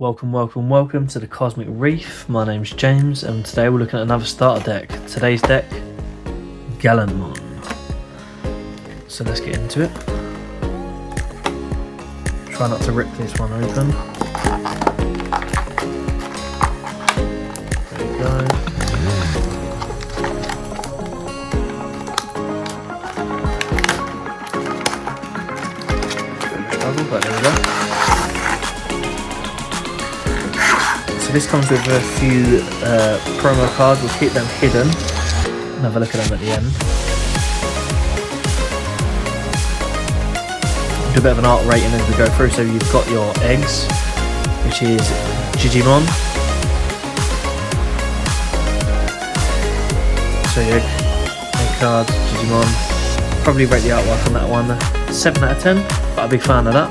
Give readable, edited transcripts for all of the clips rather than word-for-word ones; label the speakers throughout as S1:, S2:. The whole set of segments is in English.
S1: Welcome to the Cosmic Reef. My name's James and today we're looking at another starter deck. Today's deck, Gallantmon. So let's get into it. Try not to rip this one open. There we go. But there we go. So this comes with a few promo cards. We'll keep them hidden and have a look at them at the end. Do a bit of an art rating as we go through. So you've got your eggs, which is Digimon. So your egg cards, Digimon. Probably rate the artwork on that one 7 out of 10. But a big fan of that.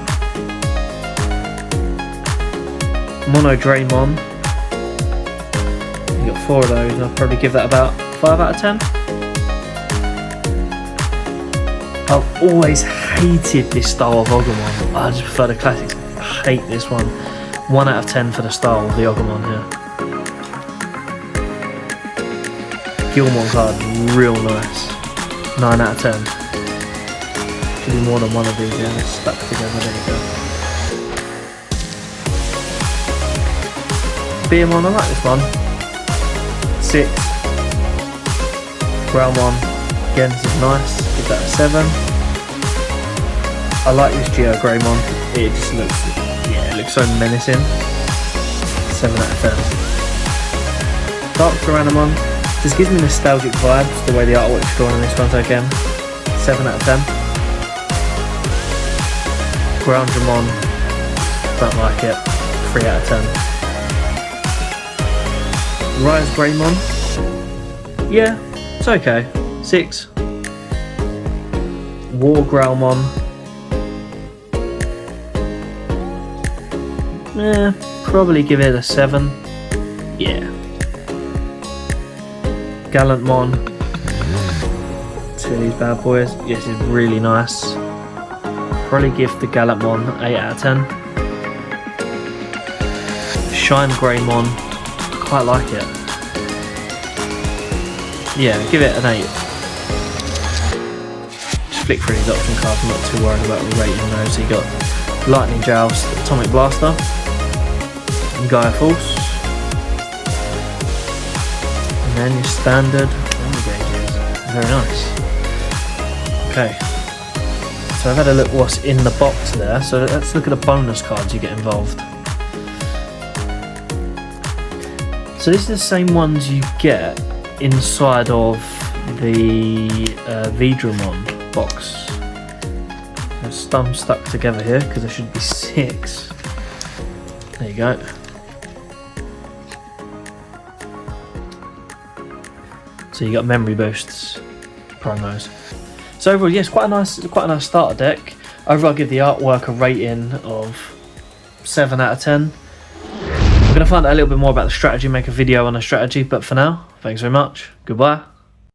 S1: Mono Draymon. You got 4 of those, and I'll probably give that about 5 out of 10. I've always hated this style of Agumon. I just prefer the classics. I hate this one. 1 out of 10 for the style of the Agumon here. Gallantmon card, real nice. 9 out of 10. Should be more than one of these, yeah, stuck together, there you go. Beermon, I like this one. 6. Growlmon, again, this is nice, give that a 7. I like this Geo Greymon, it just looks, yeah, it looks so menacing. 7 out of 10. Dark Gallantmon, this gives me nostalgic vibes, the way the artwork's drawn on this one, so again, 7 out of 10. Gallantmon, don't like it, 3 out of 10. Rise Greymon, yeah, it's okay, 6. War Gallantmon, probably give it a 7, yeah. Gallantmon, 2 of these bad boys, yes, it's really nice. Probably give the Gallantmon 8 out of 10. Shine Greymon, I quite like it. Yeah, give it an 8. Just flick through these option cards, I'm not too worried about rating those. So you got Lightning Joust, Atomic Blaster, and Gaia Force. And then your standard gauges. Very nice. Okay. So I've had a look what's in the box there, so let's look at the bonus cards you get involved. So these are the same ones you get inside of the Digimon box. There's some stuck together here because there should be 6. There you go. So you got memory boosts, promos. So overall, yes, quite a nice starter deck. Overall, I'll give the artwork a rating of 7 out of 10. I'm going to find out a little bit more about the strategy, make a video on the strategy, but for now, thanks very much, goodbye.